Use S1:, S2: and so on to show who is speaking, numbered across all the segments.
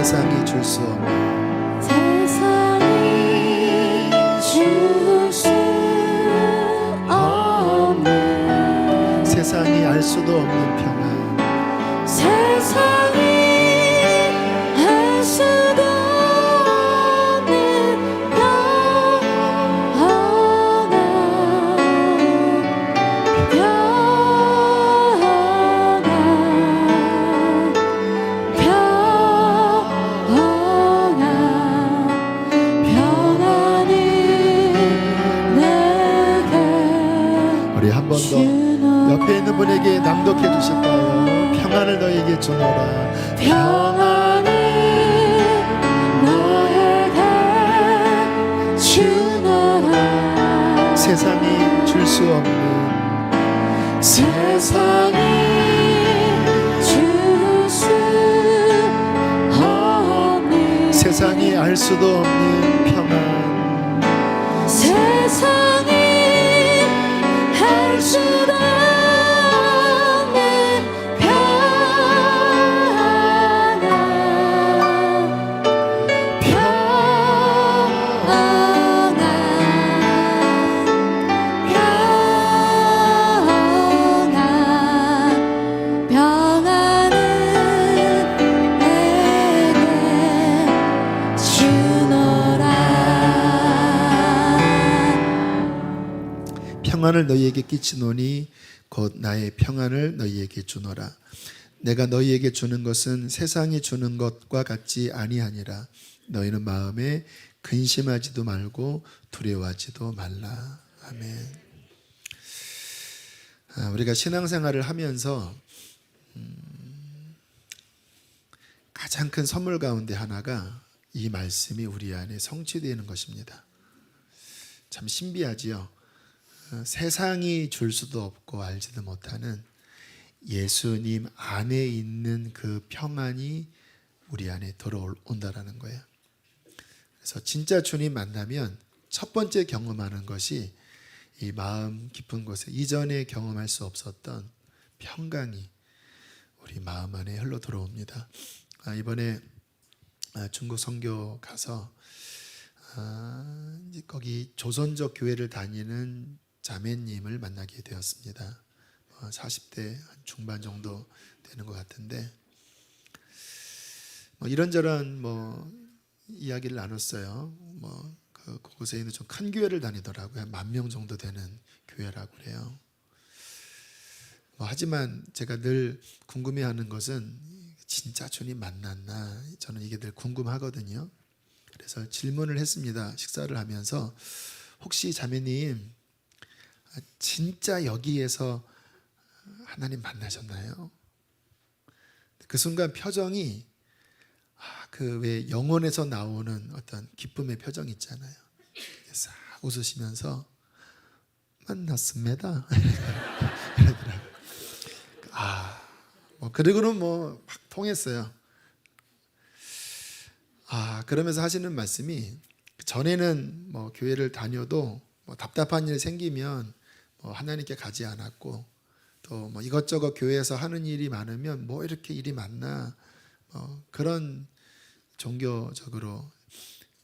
S1: 세상이 줄 수 없는
S2: 세상이 줄 수 없는
S1: 세상이 알 수도 없는 평안
S2: 세상이 알 수도 없는
S1: 우리 한 번 더 옆에 있는 분에게 낭독해 주실까요? 평안을 너에게 주노라
S2: 평안을 너에게 주노라
S1: 세상이 줄 수 없는
S2: 세상이 줄 수 없는
S1: 세상이 알 수도 없는 평안
S2: 세상이 알 수도 없는 평안 평안을 내게 주노라
S1: 평안을 너희에게 끼치노니 곧 나의 평안을 너희에게 주노라 내가 너희에게 주는 것은 세상이 주는 것과 같지 아니하니라 너희는 마음에 근심하지도 말고 두려워하지도 말라 아멘. 우리가 신앙생활을 하면서 가장 큰 선물 가운데 하나가 이 말씀이 우리 안에 성취되는 것입니다. 참 신비하지요. 세상이 줄 수도 없고 알지도 못하는 예수님 안에 있는 그 평안이 우리 안에 들어온다라는 거예요. 그래서 진짜 주님 만나면 첫 번째 경험하는 것이 이 마음 깊은 곳에 이전에 경험할 수 없었던 평강이 우리 마음 안에 흘러 들어옵니다. 이번에 중국 선교 가서 거기 조선족 교회를 다니는 자매님을 만나게 되었습니다. 40대 중반 정도 되는 것 같은데 이런저런 이야기를 나눴어요. 그곳에 있는 좀 큰 교회를 다니더라고요. 한 10,000명 정도 되는 교회라고 그래요. 하지만 제가 늘 궁금해하는 것은 진짜 주님 만났나? 저는 이게 늘 궁금하거든요. 그래서 질문을 했습니다. 식사를 하면서 혹시 자매님 진짜 여기에서 하나님 만나셨나요? 그 순간 표정이 그 왜 영혼에서 나오는 어떤 기쁨의 표정 있잖아요. 싹 웃으시면서 만났습니다. 이러더라고요. 그리고는 막 통했어요. 그러면서 하시는 말씀이 전에는 교회를 다녀도 답답한 일이 생기면 하나님께 가지 않았고 또 이것저것 교회에서 하는 일이 많으면 이렇게 일이 많나 그런 종교적으로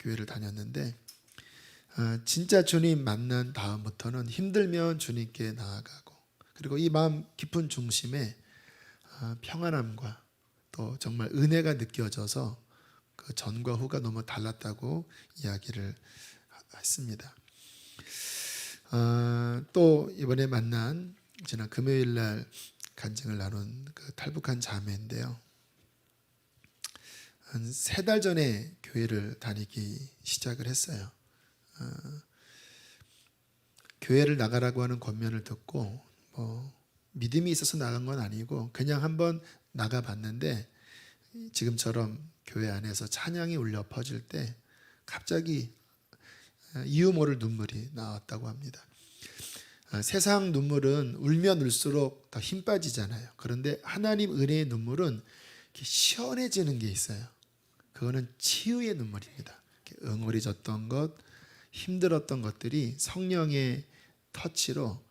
S1: 교회를 다녔는데 진짜 주님 만난 다음부터는 힘들면 주님께 나아가고 그리고 이 마음 깊은 중심에 평안함과 또 정말 은혜가 느껴져서 그 전과 후가 너무 달랐다고 이야기를 했습니다. 또 이번에 만난 지난 금요일 날 간증을 나눈 그 탈북한 자매인데요. 한 3달 전에 교회를 다니기 시작을 했어요. 교회를 나가라고 하는 권면을 듣고 믿음이 있어서 나간 건 아니고 그냥 한번 나가봤는데 지금처럼 교회 안에서 찬양이 울려 퍼질 때 갑자기 이유 모를 눈물이 나왔다고 합니다. 세상 눈물은 울면 울수록 더 힘 빠지잖아요. 그런데 하나님 은혜의 눈물은 시원해지는 게 있어요. 그거는 치유의 눈물입니다. 응어리졌던 것, 힘들었던 것들이 성령의 터치로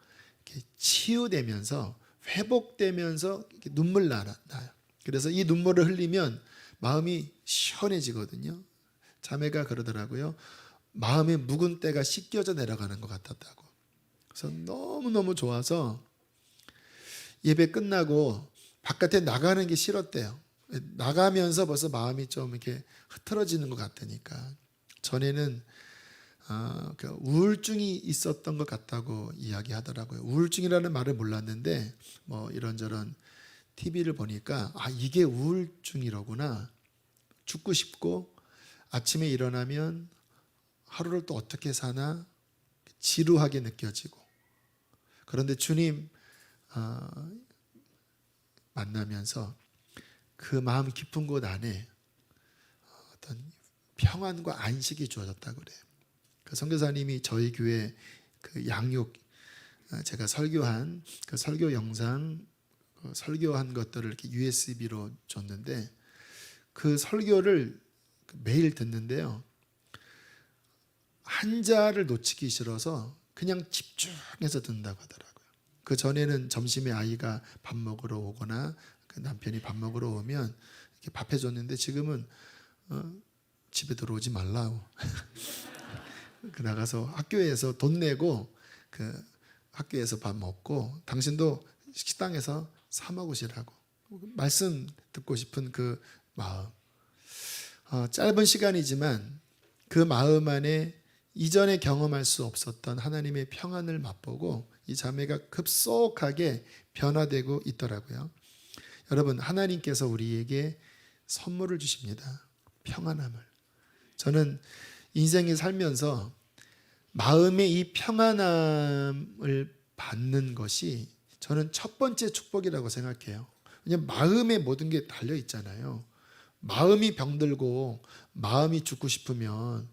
S1: 치유되면서 회복되면서 눈물 나요. 그래서 이 눈물을 흘리면 마음이 시원해지거든요. 자매가 그러더라고요. 마음의 묵은 때가 씻겨져 내려가는 것 같았다고. 그래서 너무너무 좋아서 예배 끝나고 바깥에 나가는 게 싫었대요. 나가면서 벌써 마음이 좀 이렇게 흐트러지는 것 같으니까. 전에는 우울증이 있었던 것 같다고 이야기하더라고요. 우울증이라는 말을 몰랐는데 뭐 이런저런 TV를 보니까 이게 우울증이로구나. 죽고 싶고 아침에 일어나면 하루를 또 어떻게 사나 지루하게 느껴지고. 그런데 주님 만나면서 그 마음 깊은 곳 안에 어떤 평안과 안식이 주어졌다고 그래요. 그 선교사님이 저희 교회 그 양육 제가 설교한 그 설교 영상 설교한 것들을 이렇게 USB로 줬는데 그 설교를 매일 듣는데요. 한 자를 놓치기 싫어서 그냥 집중해서 듣는다고 하더라고요. 그 전에는 점심에 아이가 밥 먹으러 오거나 그 남편이 밥 먹으러 오면 이렇게 밥 해줬는데 지금은 집에 들어오지 말라고. 그 나가서 학교에서 돈 내고 그 학교에서 밥 먹고 당신도 식당에서 사 먹으시라고. 말씀 듣고 싶은 그 마음. 짧은 시간이지만 그 마음 안에 이전에 경험할 수 없었던 하나님의 평안을 맛보고 이 자매가 급속하게 변화되고 있더라고요. 여러분, 하나님께서 우리에게 선물을 주십니다. 평안함을. 저는 인생에 살면서 마음의 이 평안함을 받는 것이 저는 첫 번째 축복이라고 생각해요. 왜냐하면 마음에 모든 게 달려 있잖아요. 마음이 병들고 마음이 죽고 싶으면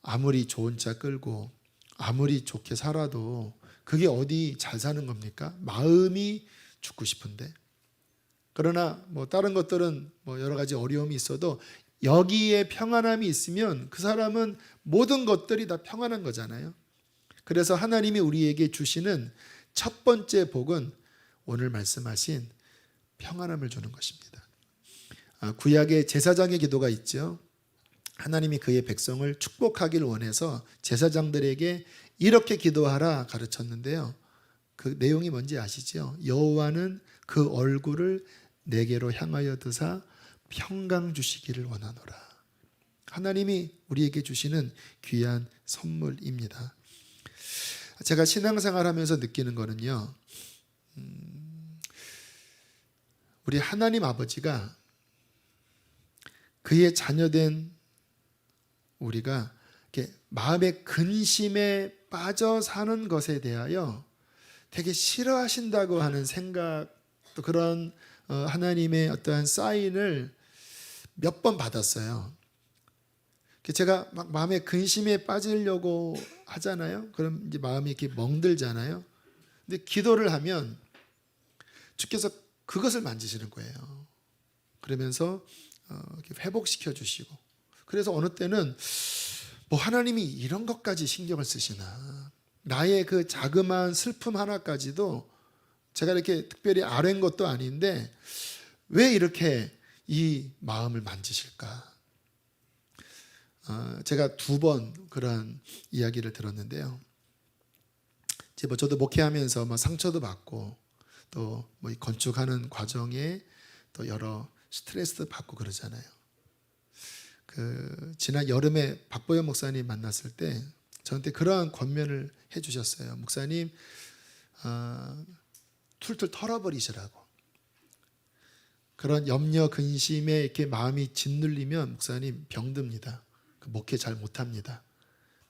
S1: 아무리 좋은 차 끌고 아무리 좋게 살아도 그게 어디 잘 사는 겁니까? 마음이 죽고 싶은데. 그러나 뭐 다른 것들은 뭐 여러 가지 어려움이 있어도 여기에 평안함이 있으면 그 사람은 모든 것들이 다 평안한 거잖아요. 그래서 하나님이 우리에게 주시는 첫 번째 복은 오늘 말씀하신 평안함을 주는 것입니다. 구약의 제사장의 기도가 있죠. 하나님이 그의 백성을 축복하기를 원해서 제사장들에게 이렇게 기도하라 가르쳤는데요. 그 내용이 뭔지 아시죠? 여호와는 그 얼굴을 내게로 향하여 드사 평강 주시기를 원하노라. 하나님이 우리에게 주시는 귀한 선물입니다. 제가 신앙생활 하면서 느끼는 거는요. 우리 하나님 아버지가 그의 자녀된 우리가 이렇게 마음의 근심에 빠져 사는 것에 대하여 되게 싫어하신다고 하는 생각, 또 그런 하나님의 어떠한 사인을 몇 번 받았어요. 제가 막 마음의 근심에 빠지려고 하잖아요. 그럼 이제 마음이 이렇게 멍들잖아요. 근데 기도를 하면 주께서 그것을 만지시는 거예요. 그러면서 이렇게 회복시켜 주시고. 그래서 어느 때는 뭐 하나님이 이런 것까지 신경을 쓰시나. 나의 그 자그마한 슬픔 하나까지도 제가 이렇게 특별히 아뢰는 것도 아닌데 왜 이렇게 이 마음을 만지실까? 제가 2번 그런 이야기를 들었는데요. 뭐 저도 목회하면서 뭐 상처도 받고 또 뭐 건축하는 과정에 또 여러 스트레스도 받고 그러잖아요. 그 지난 여름에 박보현 목사님 만났을 때 저한테 그러한 권면을 해주셨어요. 목사님, 툴툴 털어버리시라고. 그런 염려, 근심에 이렇게 마음이 짓눌리면 목사님 병듭니다. 목회 잘 못합니다.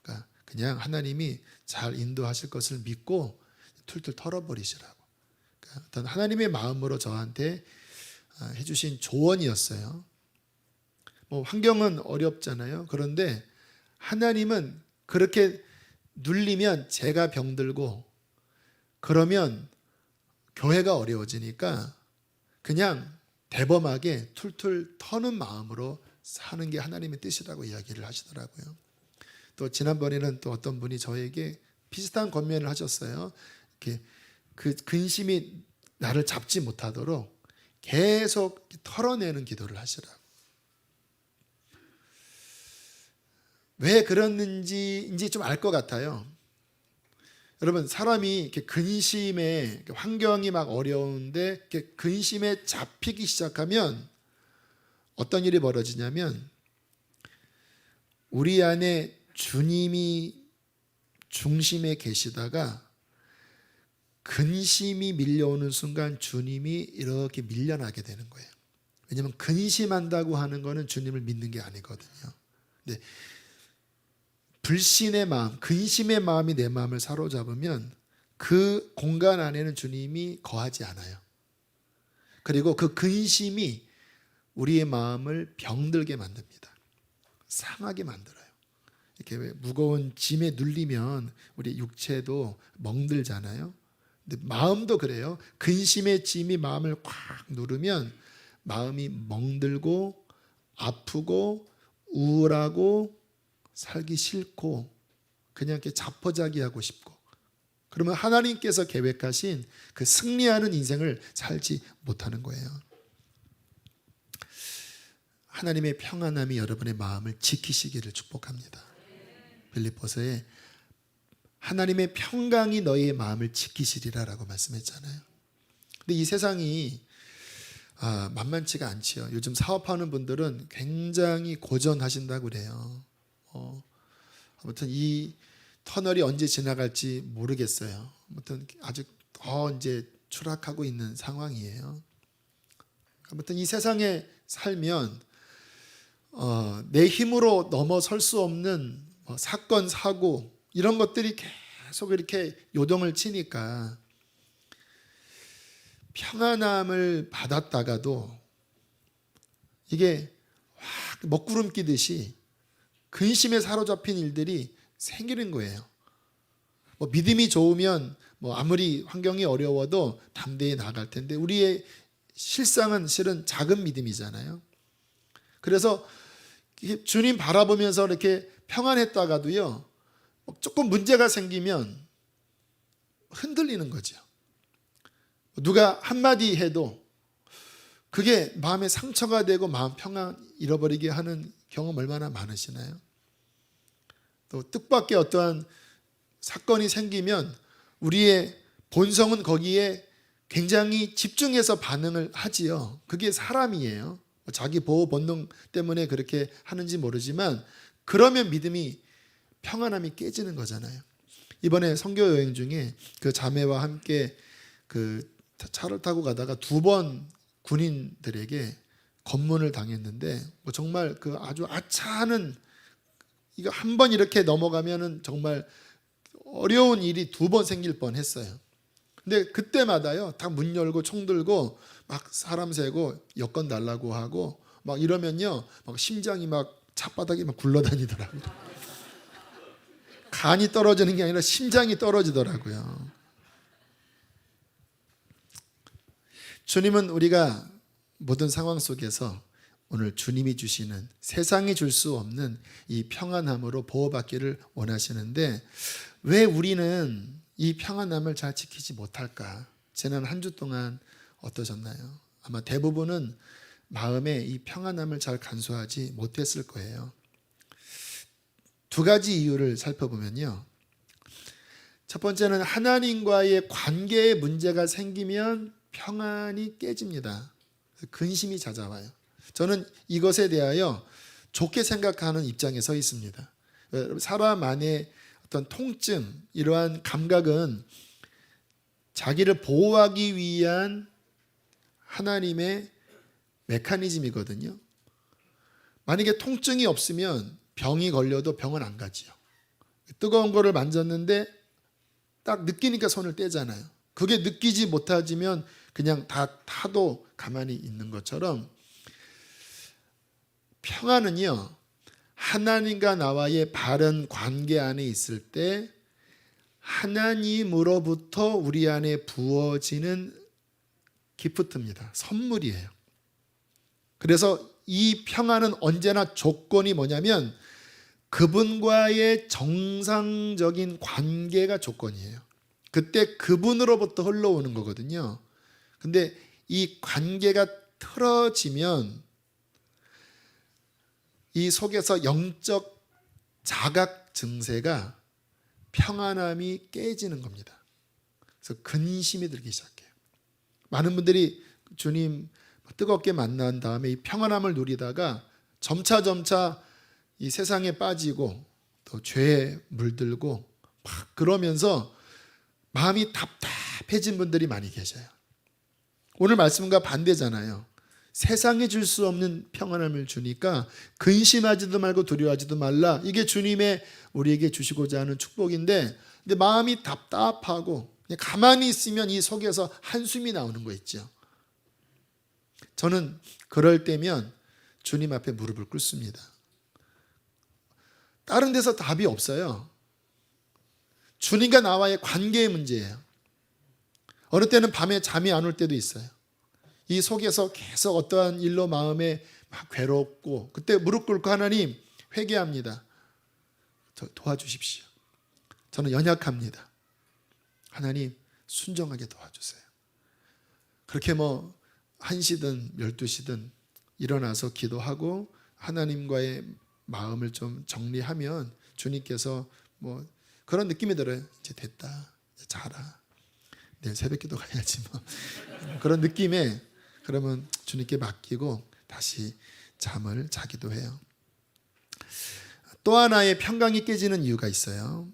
S1: 그러니까 그냥 하나님이 잘 인도하실 것을 믿고 툴툴 털어버리시라고. 그러니까 어떤 하나님의 마음으로 저한테 해주신 조언이었어요. 뭐 환경은 어렵잖아요. 그런데 하나님은 그렇게 눌리면 제가 병들고 그러면 교회가 어려워지니까 그냥 대범하게 툴툴 터는 마음으로 사는 게 하나님의 뜻이라고 이야기를 하시더라고요. 또 지난번에는 또 어떤 분이 저에게 비슷한 권면을 하셨어요. 이렇게 그 근심이 나를 잡지 못하도록 계속 털어내는 기도를 하시라고. 왜 그랬는지 이제 좀 알 것 같아요. 여러분, 사람이 이렇게 근심에, 환경이 막 어려운데 이렇게 근심에 잡히기 시작하면 어떤 일이 벌어지냐면, 우리 안에 주님이 중심에 계시다가 근심이 밀려오는 순간 주님이 이렇게 밀려나게 되는 거예요. 왜냐하면 근심한다고 하는 거는 주님을 믿는 게 아니거든요. 근데 불신의 마음, 근심의 마음이 내 마음을 사로잡으면 그 공간 안에는 주님이 거하지 않아요. 그리고 그 근심이 우리의 마음을 병들게 만듭니다. 상하게 만들어요. 이렇게 왜 무거운 짐에 눌리면 우리 육체도 멍들잖아요. 근데 마음도 그래요. 근심의 짐이 마음을 꽉 누르면 마음이 멍들고 아프고 우울하고 살기 싫고 그냥 이렇게 자포자기하고 싶고, 그러면 하나님께서 계획하신 그 승리하는 인생을 살지 못하는 거예요. 하나님의 평안함이 여러분의 마음을 지키시기를 축복합니다. 빌립보서에 하나님의 평강이 너희의 마음을 지키시리라라고 말씀했잖아요. 근데 이 세상이 만만치가 않지요. 요즘 사업하는 분들은 굉장히 고전하신다고 그래요. 아무튼 이 터널이 언제 지나갈지 모르겠어요. 아무튼 아직 더 이제 추락하고 있는 상황이에요. 아무튼 이 세상에 살면 내 힘으로 넘어설 수 없는 사건, 사고 이런 것들이 계속 이렇게 요동을 치니까 평안함을 받았다가도 이게 확 먹구름 끼듯이 근심에 사로잡힌 일들이 생기는 거예요. 믿음이 좋으면 아무리 환경이 어려워도 담대히 나아갈 텐데 우리의 실상은 실은 작은 믿음이잖아요. 그래서 주님 바라보면서 이렇게 평안했다가도요, 조금 문제가 생기면 흔들리는 거죠. 누가 한마디 해도 그게 마음에 상처가 되고 마음 평안 잃어버리게 하는 경험 얼마나 많으시나요? 또 뜻밖의 어떠한 사건이 생기면 우리의 본성은 거기에 굉장히 집중해서 반응을 하지요. 그게 사람이에요. 자기 보호 본능 때문에 그렇게 하는지 모르지만 그러면 믿음이, 평안함이 깨지는 거잖아요. 이번에 선교 여행 중에 그 자매와 함께 그 차를 타고 가다가 2번 군인들에게 검문을 당했는데 정말 그 아주 아차하는, 이거 한 번 이렇게 넘어가면은 정말 어려운 일이 2번 생길 뻔했어요. 근데 그때마다요, 다 문 열고 총 들고 막 사람 세고 여권 달라고 하고 막 이러면요, 막 심장이 막 찻바닥이 막 굴러다니더라고요. 간이 떨어지는 게 아니라 심장이 떨어지더라고요. 주님은 우리가 모든 상황 속에서 오늘 주님이 주시는, 세상이 줄 수 없는 이 평안함으로 보호받기를 원하시는데 왜 우리는 이 평안함을 잘 지키지 못할까? 지난 한 주 동안 어떠셨나요? 아마 대부분은 마음에 이 평안함을 잘 간수하지 못했을 거예요. 2가지 이유를 살펴보면요, 첫 번째는 하나님과의 관계에 문제가 생기면 평안이 깨집니다. 근심이 찾아와요. 저는 이것에 대하여 좋게 생각하는 입장에 서 있습니다. 사람 안에 어떤 통증, 이러한 감각은 자기를 보호하기 위한 하나님의 메커니즘이거든요. 만약에 통증이 없으면 병이 걸려도 병원 안 가지요. 뜨거운 거를 만졌는데 딱 느끼니까 손을 떼잖아요. 그게 느끼지 못하지면 그냥 다 타도 가만히 있는 것처럼 평안은요, 하나님과 나와의 바른 관계 안에 있을 때 하나님으로부터 우리 안에 부어지는 기프트입니다. 선물이에요. 그래서 이 평안은 언제나 조건이 뭐냐면 그분과의 정상적인 관계가 조건이에요. 그때 그분으로부터 흘러오는 거거든요. 근데 이 관계가 틀어지면 이 속에서 영적 자각 증세가 평안함이 깨지는 겁니다. 그래서 근심이 들기 시작해요. 많은 분들이 주님 뜨겁게 만난 다음에 이 평안함을 누리다가 점차 이 세상에 빠지고 또 죄에 물들고 막 그러면서 마음이 답답해진 분들이 많이 계셔요. 오늘 말씀과 반대잖아요. 세상에 줄 수 없는 평안함을 주니까 근심하지도 말고 두려워하지도 말라. 이게 주님의 우리에게 주시고자 하는 축복인데, 근데 마음이 답답하고 그냥 가만히 있으면 이 속에서 한숨이 나오는 거 있죠. 저는 그럴 때면 주님 앞에 무릎을 꿇습니다. 다른 데서 답이 없어요. 주님과 나와의 관계의 문제예요. 어느 때는 밤에 잠이 안 올 때도 있어요. 이 속에서 계속 어떠한 일로 마음에 막 괴롭고, 그때 무릎 꿇고 하나님 회개합니다. 저 도와주십시오. 저는 연약합니다. 하나님 순종하게 도와주세요. 그렇게 1시든 12시든 일어나서 기도하고 하나님과의 마음을 좀 정리하면 주님께서 그런 느낌이 들어요. 이제 됐다. 이제 자라. 내일 새벽 기도 가야지 그런 느낌에, 그러면 주님께 맡기고 다시 잠을 자기도 해요. 또 하나의 평강이 깨지는 이유가 있어요.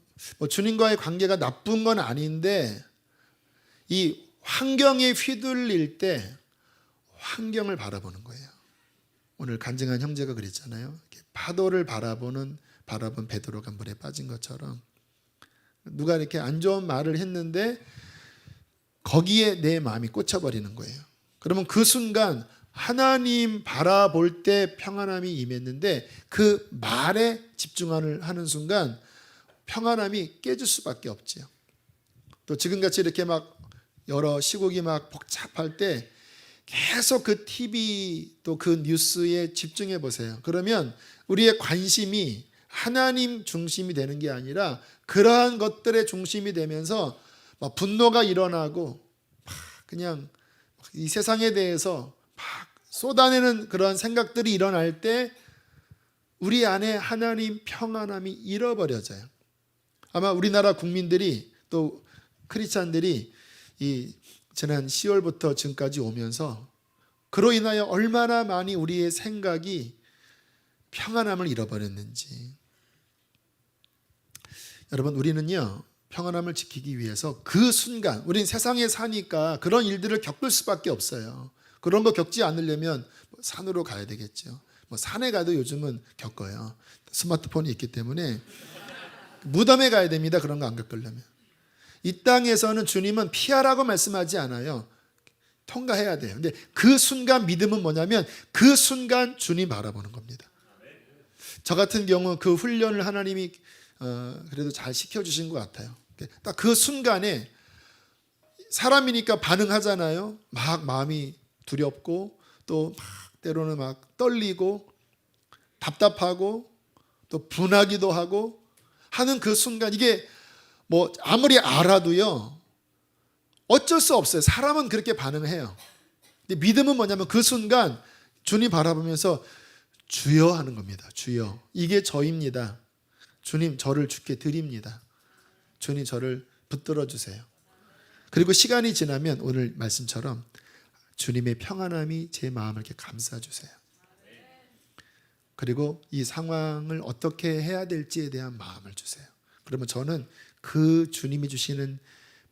S1: 주님과의 관계가 나쁜 건 아닌데 이 환경에 휘둘릴 때 환경을 바라보는 거예요. 오늘 간증한 형제가 그랬잖아요. 파도를 바라본 베드로가 물에 빠진 것처럼 누가 이렇게 안 좋은 말을 했는데 거기에 내 마음이 꽂혀버리는 거예요. 그러면 그 순간 하나님 바라볼 때 평안함이 임했는데 그 말에 집중을 하는 순간 평안함이 깨질 수밖에 없지요. 또 지금같이 이렇게 막 여러 시국이 막 복잡할 때 계속 그 TV 또 그 뉴스에 집중해 보세요. 그러면 우리의 관심이 하나님 중심이 되는 게 아니라 그러한 것들의 중심이 되면서 막 분노가 일어나고 막 그냥 이 세상에 대해서 막 쏟아내는 그런 생각들이 일어날 때 우리 안에 하나님 평안함이 잃어버려져요. 아마 우리나라 국민들이 또 크리스찬들이 이 지난 10월부터 지금까지 오면서 그로 인하여 얼마나 많이 우리의 생각이 평안함을 잃어버렸는지. 여러분, 우리는요 평안함을 지키기 위해서 그 순간, 우린 세상에 사니까 그런 일들을 겪을 수밖에 없어요. 그런 거 겪지 않으려면 산으로 가야 되겠죠. 산에 가도 요즘은 겪어요. 스마트폰이 있기 때문에 무덤에 가야 됩니다. 그런 거 안 겪으려면. 이 땅에서는 주님은 피하라고 말씀하지 않아요. 통과해야 돼요. 근데 그 순간 믿음은 뭐냐면 그 순간 주님 바라보는 겁니다. 저 같은 경우 그 훈련을 하나님이 그래도 잘 시켜주신 것 같아요. 딱 그 순간에 사람이니까 반응하잖아요. 막 마음이 두렵고 또 막 때로는 막 떨리고 답답하고 또 분하기도 하고 하는 그 순간, 이게 아무리 알아도요 어쩔 수 없어요. 사람은 그렇게 반응해요. 근데 믿음은 뭐냐면 그 순간 주님 바라보면서 주여 하는 겁니다. 주여, 이게 저입니다. 주님, 저를 주께 드립니다. 주님, 저를 붙들어 주세요. 그리고 시간이 지나면 오늘 말씀처럼 주님의 평안함이 제 마음을 이렇게 감싸 주세요. 그리고 이 상황을 어떻게 해야 될지에 대한 마음을 주세요. 그러면 저는 그 주님이 주시는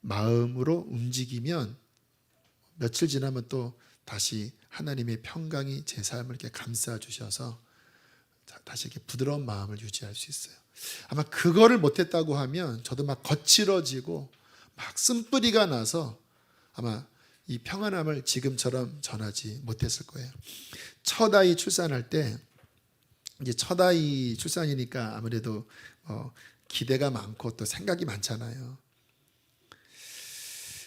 S1: 마음으로 움직이면 며칠 지나면 또 다시 하나님의 평강이 제 삶을 이렇게 감싸 주셔서 다시 이렇게 부드러운 마음을 유지할 수 있어요. 아마 그거를 못했다고 하면 저도 막 거칠어지고 막 쓴뿌리가 나서 아마 이 평안함을 지금처럼 전하지 못했을 거예요. 첫 아이 출산할 때, 이제 첫 아이 출산이니까 아무래도 기대가 많고 또 생각이 많잖아요.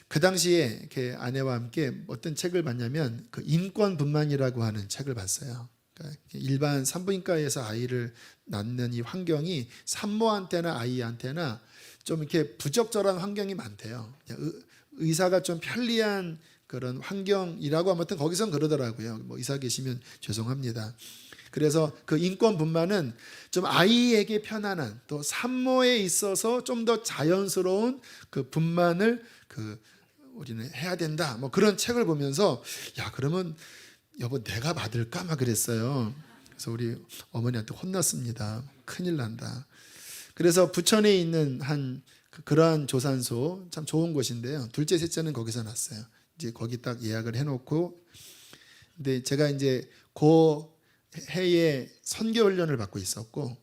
S1: 그 당시에 이렇게 아내와 함께 어떤 책을 봤냐면 그 인권분만이라고 하는 책을 봤어요. 그러니까 일반 산부인과에서 아이를 낳는 이 환경이 산모한테나 아이한테나 좀 이렇게 부적절한 환경이 많대요. 의사가 좀 편리한 그런 환경이라고 아무튼 거기선 그러더라고요. 의사 계시면 죄송합니다. 그래서 그 인권 분만은 좀 아이에게 편안한, 또 산모에 있어서 좀 더 자연스러운 그 분만을 우리는 해야 된다. 뭐 그런 책을 보면서 야, 그러면 여보 내가 받을까 막 그랬어요. 그래서 우리 어머니한테 혼났습니다. 큰일 난다. 그래서 부천에 있는 그러한 조산소 참 좋은 곳인데요. 둘째 셋째는 거기서 났어요. 이제 거기 딱 예약을 해놓고, 근데 제가 이제 그 해에 선교훈련을 받고 있었고,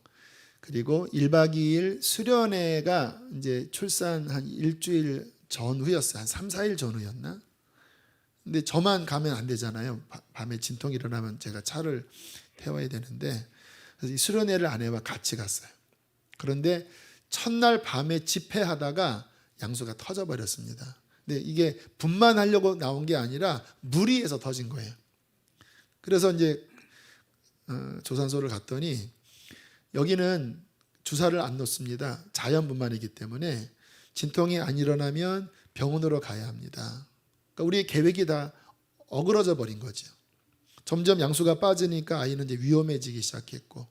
S1: 그리고 1박 2일 수련회가 이제 출산 한 일주일 전후였어요. 한 3, 4일 전후였나? 근데 저만 가면 안 되잖아요. 밤에 진통이 일어나면 제가 차를 태워야 되는데, 그래서 이 수련회를 아내와 같이 갔어요. 그런데 첫날 밤에 집회하다가 양수가 터져버렸습니다. 근데 이게 분만하려고 나온 게 아니라 무리해서 터진 거예요. 그래서 이제 조산소를 갔더니 여기는 주사를 안 놓습니다. 자연분만이기 때문에 진통이 안 일어나면 병원으로 가야 합니다. 그러니까 우리의 계획이 다 어그러져 버린 거죠. 점점 양수가 빠지니까 아이는 이제 위험해지기 시작했고,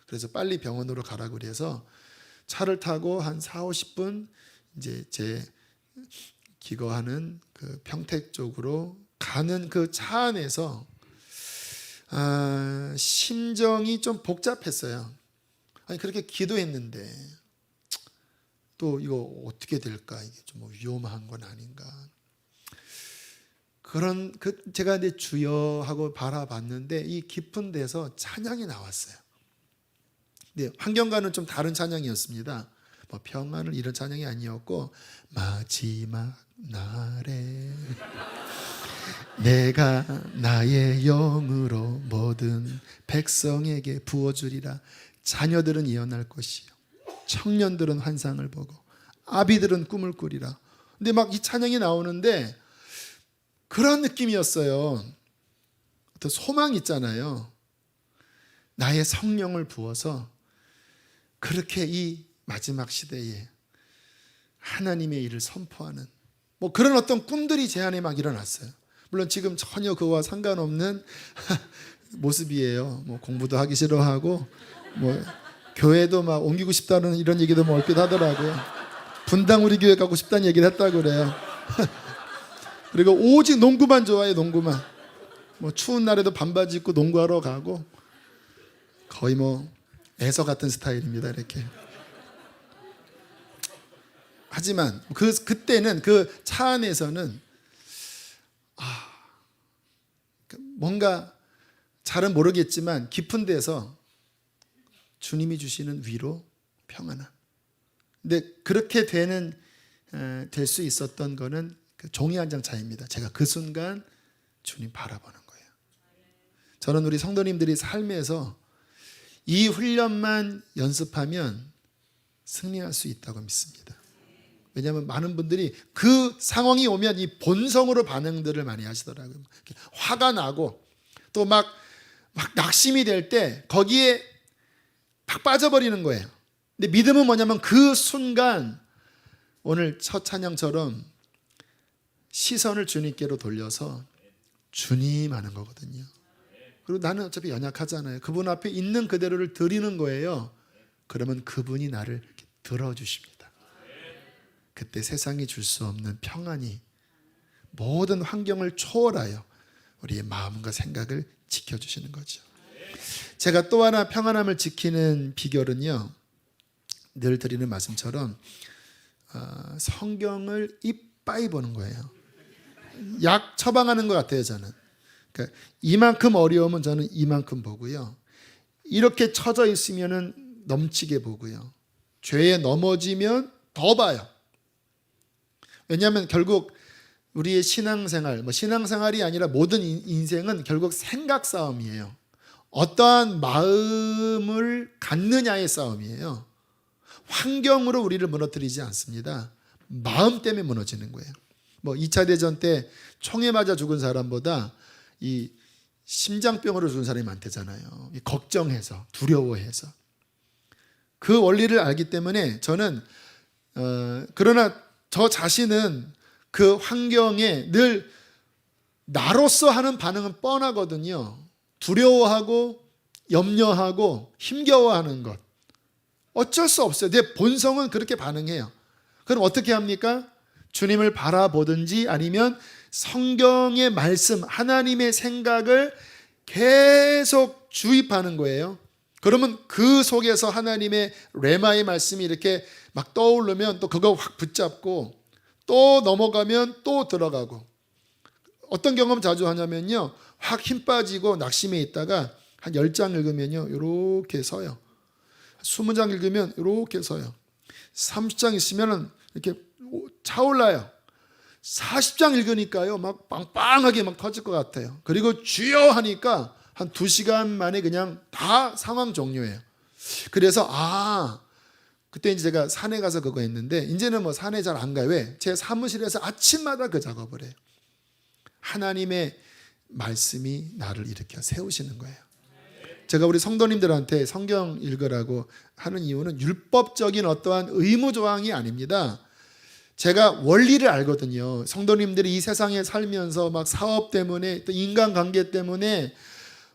S1: 그래서 빨리 병원으로 가라고 그래서 차를 타고 한 4, 50분 이제 제 기거하는 그 평택 쪽으로 가는 그 차 안에서 심정이 좀 복잡했어요. 아니 그렇게 기도했는데 또 이거 어떻게 될까, 이게 좀 위험한 건 아닌가, 그런 제가 이제 주여 하고 바라봤는데 이 깊은 데서 찬양이 나왔어요. 근데 환경과는 좀 다른 찬양이었습니다. 뭐 평안을 이런 찬양이 아니었고, 마지막 날에 내가 나의 영으로 모든 백성에게 부어주리라. 자녀들은 예언할 것이요, 청년들은 환상을 보고 아비들은 꿈을 꾸리라. 근데 막 이 찬양이 나오는데 그런 느낌이었어요. 어떤 소망 있잖아요. 나의 성령을 부어서 그렇게 이 마지막 시대에 하나님의 일을 선포하는 뭐 그런 어떤 꿈들이 제 안에 막 일어났어요. 물론 지금 전혀 그와 상관없는 모습이에요. 뭐 공부도 하기 싫어하고 뭐 교회도 막 옮기고 싶다는 이런 얘기도 뭐 얼핏 하더라고요. 분당 우리 교회 가고 싶다는 얘기를 했다고 그래요. 그리고 오직 농구만 좋아해요. 농구만. 뭐 추운 날에도 반바지 입고 농구하러 가고, 거의 뭐 애서 같은 스타일입니다. 이렇게. 하지만 그때는 그 차 안에서는 뭔가 잘은 모르겠지만 깊은 데서 주님이 주시는 위로, 평안함. 근데 그렇게 될 수 있었던 거는 그 종이 한 장 차이입니다. 제가 그 순간 주님 바라보는 거예요. 저는 우리 성도님들이 삶에서 이 훈련만 연습하면 승리할 수 있다고 믿습니다. 왜냐하면 많은 분들이 그 상황이 오면 이 본성으로 반응들을 많이 하시더라고요. 화가 나고 또 막 낙심이 될 때 거기에 팍 빠져버리는 거예요. 근데 믿음은 뭐냐면 그 순간 오늘 첫 찬양처럼 시선을 주님께로 돌려서 주님 하는 거거든요. 그리고 나는 어차피 연약하잖아요. 그분 앞에 있는 그대로를 드리는 거예요. 그러면 그분이 나를 들어주십니다. 그때 세상이 줄 수 없는 평안이 모든 환경을 초월하여 우리의 마음과 생각을 지켜주시는 거죠. 제가 또 하나 평안함을 지키는 비결은요, 늘 드리는 말씀처럼 성경을 이빠이 보는 거예요. 약 처방하는 것 같아요. 저는 그러니까 이만큼 어려우면 저는 이만큼 보고요, 이렇게 처져 있으면 넘치게 보고요, 죄에 넘어지면 더 봐요. 왜냐하면 결국 우리의 신앙생활, 신앙생활이 아니라 모든 인생은 결국 생각 싸움이에요. 어떠한 마음을 갖느냐의 싸움이에요. 환경으로 우리를 무너뜨리지 않습니다. 마음 때문에 무너지는 거예요. 2차 대전 때 총에 맞아 죽은 사람보다 이 심장병으로 죽은 사람이 많대잖아요. 걱정해서, 두려워해서. 그 원리를 알기 때문에 저는 그러나 저 자신은 그 환경에 늘 나로서 하는 반응은 뻔하거든요. 두려워하고 염려하고 힘겨워하는 것, 어쩔 수 없어요. 내 본성은 그렇게 반응해요. 그럼 어떻게 합니까? 주님을 바라보든지 아니면 성경의 말씀, 하나님의 생각을 계속 주입하는 거예요. 그러면 그 속에서 하나님의 레마의 말씀이 이렇게 막 떠오르면 또 그거 확 붙잡고 또 넘어가면 또 들어가고, 어떤 경험 자주 하냐면요, 확 힘 빠지고 낙심해 있다가 한 10장 읽으면요 이렇게 서요. 20장 읽으면 이렇게 서요. 30장 있으면 이렇게 차올라요. 40장 읽으니까요 막 빵빵하게 막 터질 것 같아요. 그리고 주여 하니까 한 2시간 만에 그냥 다 상황 종료예요. 그래서 그때 이제 제가 산에 가서 그거 했는데, 이제는 뭐 산에 잘 안 가요. 왜? 제 사무실에서 아침마다 그 작업을 해요. 하나님의 말씀이 나를 일으켜 세우시는 거예요. 제가 우리 성도님들한테 성경 읽으라고 하는 이유는 율법적인 어떠한 의무 조항이 아닙니다. 제가 원리를 알거든요. 성도님들이 이 세상에 살면서 막 사업 때문에 또 인간관계 때문에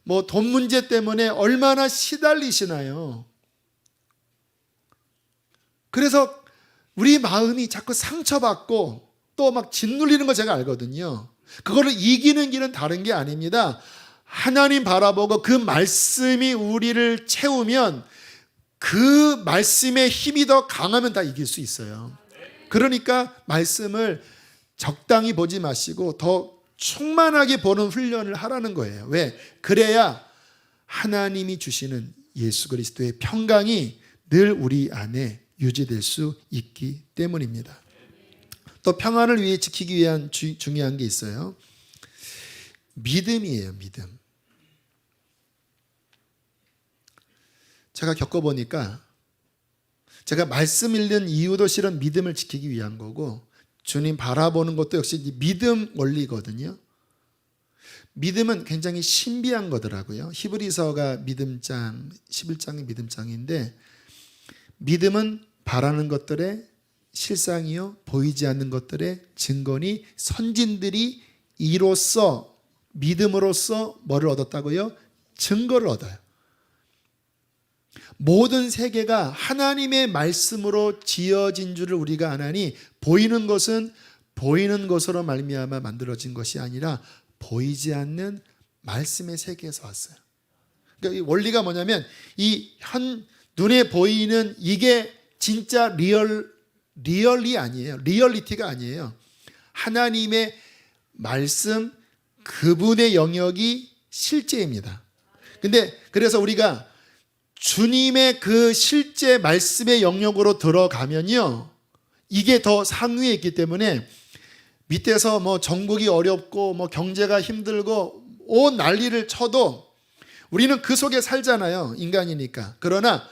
S1: 뭐 돈 문제 때문에 얼마나 시달리시나요. 그래서 우리 마음이 자꾸 상처받고 또 막 짓눌리는 거 제가 알거든요. 그거를 이기는 길은 다른 게 아닙니다. 하나님 바라보고 그 말씀이 우리를 채우면 그 말씀의 힘이 더 강하면 다 이길 수 있어요. 그러니까 말씀을 적당히 보지 마시고 더 충만하게 보는 훈련을 하라는 거예요. 왜? 그래야 하나님이 주시는 예수 그리스도의 평강이 늘 우리 안에 유지될 수 있기 때문입니다. 또 평안을 위해 지키기 위한 중요한 게 있어요. 믿음이에요. 믿음. 제가 겪어보니까, 제가 말씀 읽는 이유도 실은 믿음을 지키기 위한 거고, 주님 바라보는 것도 역시 믿음 원리거든요. 믿음은 굉장히 신비한 거더라고요. 히브리서가 믿음장, 11장이 믿음장인데, 믿음은 바라는 것들의 실상이요 보이지 않는 것들의 증거니 선진들이 이로써, 믿음으로써 뭐를 얻었다고요? 증거를 얻어요. 모든 세계가 하나님의 말씀으로 지어진 줄을 우리가 아나니, 보이는 것은 보이는 것으로 말미암아 만들어진 것이 아니라 보이지 않는 말씀의 세계에서 왔어요. 그러니까 이 원리가 뭐냐면, 이 눈에 보이는 이게 진짜 리얼이 아니에요. 리얼리티가 아니에요. 하나님의 말씀, 그분의 영역이 실제입니다. 근데 그래서 우리가 주님의 그 실제 말씀의 영역으로 들어가면요, 이게 더 상위에 있기 때문에 밑에서 뭐 정국이 어렵고 뭐 경제가 힘들고 온 난리를 쳐도 우리는 그 속에 살잖아요. 인간이니까. 그러나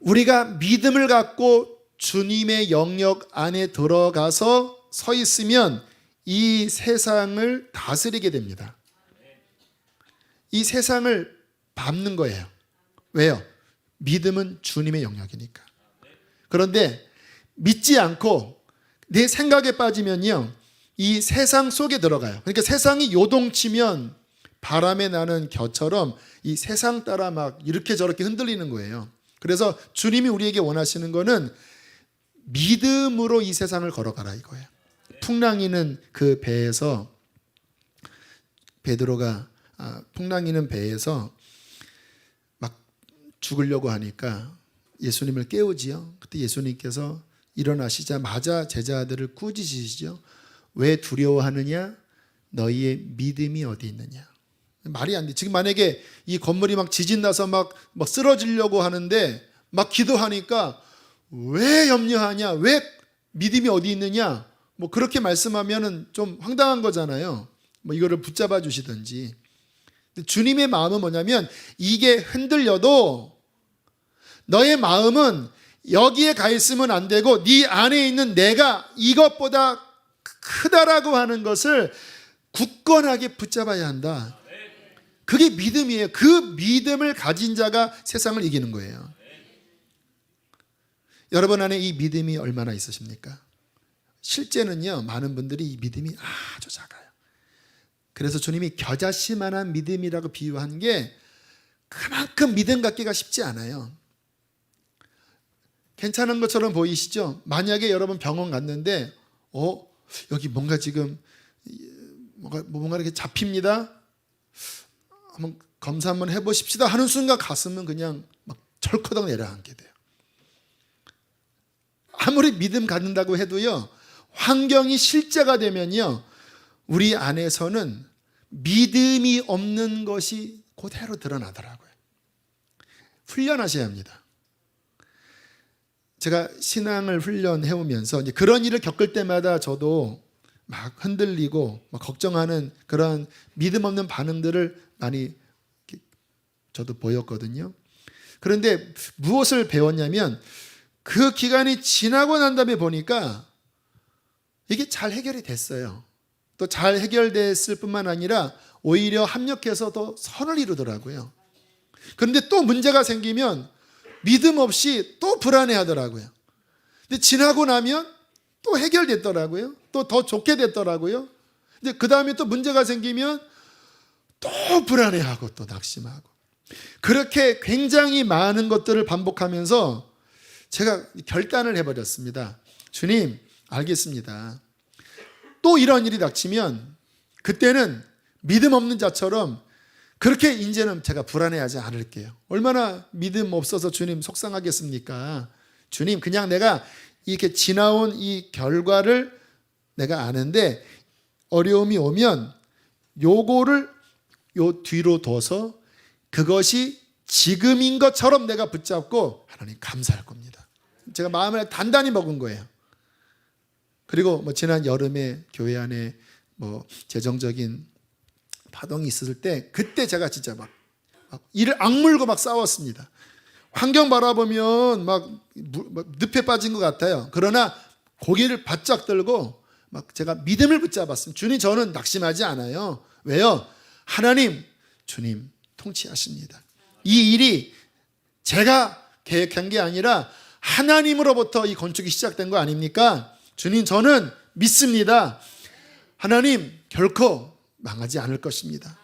S1: 우리가 믿음을 갖고 주님의 영역 안에 들어가서 서 있으면 이 세상을 다스리게 됩니다. 이 세상을 밟는 거예요. 왜요? 믿음은 주님의 영역이니까. 그런데 믿지 않고 내 생각에 빠지면요, 이 세상 속에 들어가요. 그러니까 세상이 요동치면 바람에 나는 겨처럼 이 세상 따라 막 이렇게 저렇게 흔들리는 거예요. 그래서 주님이 우리에게 원하시는 거는 믿음으로 이 세상을 걸어가라 이거예요. 풍랑이는 그 배에서, 베드로가 풍랑이는 배에서 막 죽으려고 하니까 예수님을 깨우지요. 그때 예수님께서 일어나시자마자 제자들을 꾸짖으시죠. 왜 두려워하느냐? 너희의 믿음이 어디 있느냐? 말이 안 돼. 지금 만약에 이 건물이 막 지진 나서 막 쓰러지려고 하는데 막 기도하니까 왜 염려하냐? 왜 믿음이 어디 있느냐? 뭐 그렇게 말씀하면은 좀 황당한 거잖아요. 뭐 이거를 붙잡아 주시든지. 근데 주님의 마음은 뭐냐면, 이게 흔들려도 너의 마음은 여기에 가 있으면 안 되고 네 안에 있는 내가 이것보다 크다라고 하는 것을 굳건하게 붙잡아야 한다. 그게 믿음이에요. 그 믿음을 가진 자가 세상을 이기는 거예요. 여러분 안에 이 믿음이 얼마나 있으십니까? 실제는요, 많은 분들이 이 믿음이 아주 작아요. 그래서 주님이 겨자씨만한 믿음이라고 비유한 게, 그만큼 믿음 갖기가 쉽지 않아요. 괜찮은 것처럼 보이시죠? 만약에 여러분 병원 갔는데 여기 뭔가 지금 뭔가 이렇게 잡힙니다. 한번 검사 한번 해보십시다 하는 순간 가슴은 그냥 막 철커덕 내려앉게 돼요. 아무리 믿음 갖는다고 해도요, 환경이 실제가 되면요, 우리 안에서는 믿음이 없는 것이 그대로 드러나더라고요. 훈련하셔야 합니다. 제가 신앙을 훈련해오면서 이제 그런 일을 겪을 때마다 저도 막 흔들리고 막 걱정하는 그런 믿음 없는 반응들을 많이 저도 보였거든요. 그런데 무엇을 배웠냐면 그 기간이 지나고 난 다음에 보니까 이게 잘 해결이 됐어요. 또 잘 해결됐을 뿐만 아니라 오히려 합력해서 더 선을 이루더라고요. 그런데 또 문제가 생기면 믿음 없이 또 불안해하더라고요. 근데 지나고 나면 또 해결됐더라고요. 또 더 좋게 됐더라고요. 근데 그 다음에 또 문제가 생기면 또 불안해하고 또 낙심하고, 그렇게 굉장히 많은 것들을 반복하면서 제가 결단을 해버렸습니다. 주님, 알겠습니다. 또 이런 일이 닥치면 그때는 믿음 없는 자처럼 그렇게 이제는 제가 불안해하지 않을게요. 얼마나 믿음 없어서 주님 속상하겠습니까? 주님, 그냥 내가 이렇게 지나온 이 결과를 내가 아는데 어려움이 오면 요거를 요 뒤로 둬서 그것이 지금인 것처럼 내가 붙잡고 하나님 감사할 겁니다. 제가 마음을 단단히 먹은 거예요. 그리고 지난 여름에 교회 안에 재정적인 파동이 있었을 때 그때 제가 진짜 막 이를 악물고 막 싸웠습니다. 환경 바라보면 막 늪에 빠진 것 같아요. 그러나 고개를 바짝 들고 막 제가 믿음을 붙잡았습니다. 주님, 저는 낙심하지 않아요. 왜요? 하나님, 주님 통치하십니다. 이 일이 제가 계획한 게 아니라 하나님으로부터 이 건축이 시작된 거 아닙니까? 주님, 저는 믿습니다. 하나님, 결코 망하지 않을 것입니다.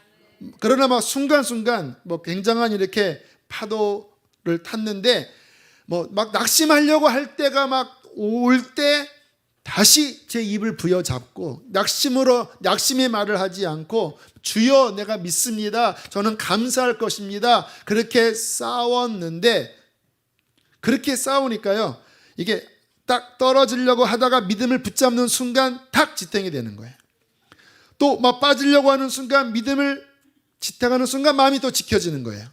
S1: 그러나 막 순간순간 굉장한 이렇게 파도를 탔는데 막 낙심하려고 할 때가 막 올 때 다시 제 입을 부여잡고 낙심의 말을 하지 않고 주여, 내가 믿습니다. 저는 감사할 것입니다. 그렇게 싸웠는데, 그렇게 싸우니까요, 이게 딱 떨어지려고 하다가 믿음을 붙잡는 순간 탁 지탱이 되는 거예요. 또 막 빠지려고 하는 순간 믿음을 지탱하는 순간 마음이 또 지켜지는 거예요.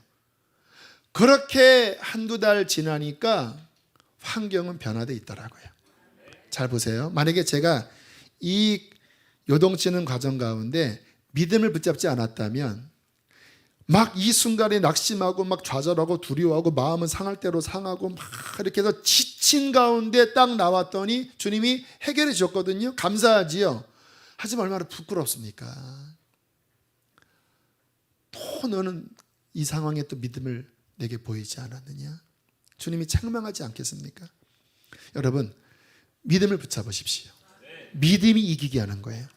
S1: 그렇게 한두 달 지나니까 환경은 변화되어 있더라고요. 잘 보세요. 만약에 제가 이 요동치는 과정 가운데 믿음을 붙잡지 않았다면 막 이 순간에 낙심하고 막 좌절하고 두려워하고 마음은 상할 대로 상하고 막 이렇게 해서 지친 가운데 딱 나왔더니 주님이 해결해 주셨거든요. 감사하지요. 하지만 얼마나 부끄럽습니까? 또 너는 이 상황에 또 믿음을 내게 보이지 않았느냐? 주님이 책망하지 않겠습니까? 여러분, 믿음을 붙잡으십시오. 믿음이 이기게 하는 거예요.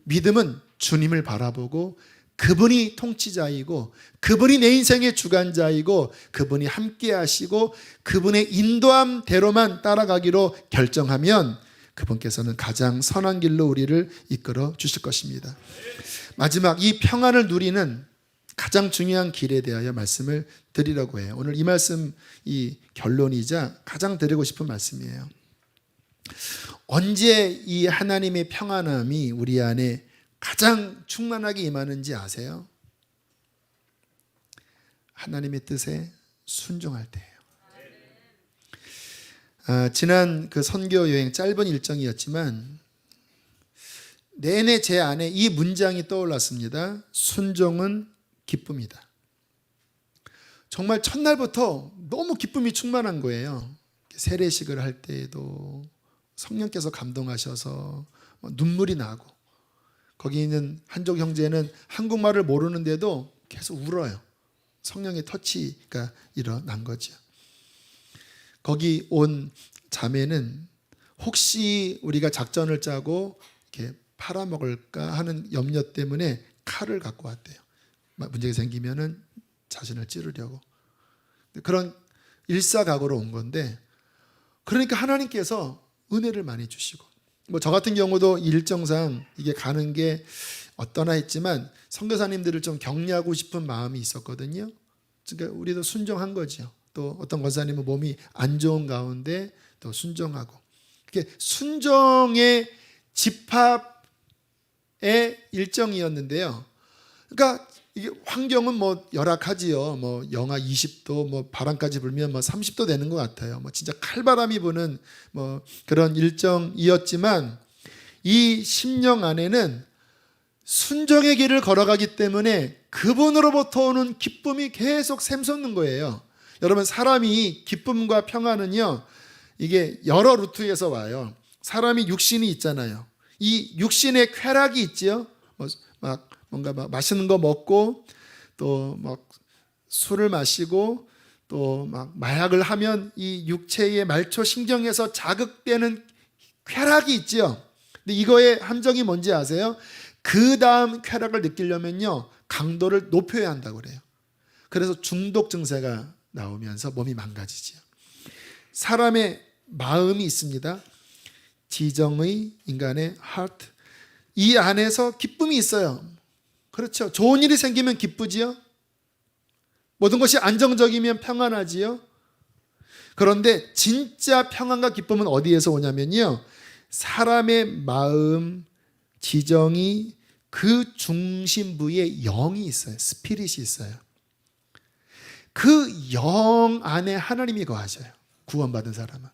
S1: 믿음은 주님을 바라보고 그분이 통치자이고 그분이 내 인생의 주관자이고 그분이 함께 하시고 그분의 인도함대로만 따라가기로 결정하면 그분께서는 가장 선한 길로 우리를 이끌어 주실 것입니다. 마지막, 이 평안을 누리는 가장 중요한 길에 대하여 말씀을 드리려고 해요. 오늘 이 말씀, 이 결론이자 가장 드리고 싶은 말씀이에요. 언제 이 하나님의 평안함이 우리 안에 가장 충만하게 임하는지 아세요? 하나님의 뜻에 순종할 때예요. 지난 그 선교 여행 짧은 일정이었지만 내내 제 안에 이 문장이 떠올랐습니다. 순종은 기쁨이다. 정말 첫날부터 너무 기쁨이 충만한 거예요. 세례식을 할 때에도 성령께서 감동하셔서 눈물이 나고, 거기 있는 한족 형제는 한국말을 모르는데도 계속 울어요. 성령의 터치가 일어난 거죠. 거기 온 자매는 혹시 우리가 작전을 짜고 이렇게 팔아먹을까 하는 염려 때문에 칼을 갖고 왔대요. 문제가 생기면은 자신을 찌르려고. 그런 일사각오로 온 건데, 그러니까 하나님께서 은혜를 많이 주시고, 뭐 저 같은 경우도 일정상 이게 가는 게 어떠나 했지만 선교사님들을 좀 격려하고 싶은 마음이 있었거든요. 그러니까 우리도 순종한 거죠. 또 어떤 권사님은 몸이 안 좋은 가운데 또 순종하고, 이게 순종의 집합의 일정이었는데요. 그러니까 이게 환경은 뭐 열악하지요. 뭐 영하 20도, 뭐 바람까지 불면 뭐 30도 되는 것 같아요. 뭐 진짜 칼바람이 부는 뭐 그런 일정이었지만, 이 심령 안에는 순종의 길을 걸어가기 때문에 그분으로부터 오는 기쁨이 계속 샘솟는 거예요. 여러분, 사람이 기쁨과 평안은요, 이게 여러 루트에서 와요. 사람이 육신이 있잖아요. 이 육신의 쾌락이 있지요. 막 뭔가 막 맛있는 거 먹고, 또 막 술을 마시고, 또 막 마약을 하면 이 육체의 말초 신경에서 자극되는 쾌락이 있지요. 근데 이거의 함정이 뭔지 아세요? 그 다음 쾌락을 느끼려면요, 강도를 높여야 한다고 그래요. 그래서 중독 증세가 나오면서 몸이 망가지지요. 사람의 마음이 있습니다. 지정의 인간의 heart. 이 안에서 기쁨이 있어요. 그렇죠. 좋은 일이 생기면 기쁘지요. 모든 것이 안정적이면 평안하지요. 그런데 진짜 평안과 기쁨은 어디에서 오냐면요, 사람의 마음, 지정이 그 중심부에 영이 있어요. 스피릿이 있어요. 그 영 안에 하나님이 거하셔요. 구원받은 사람은.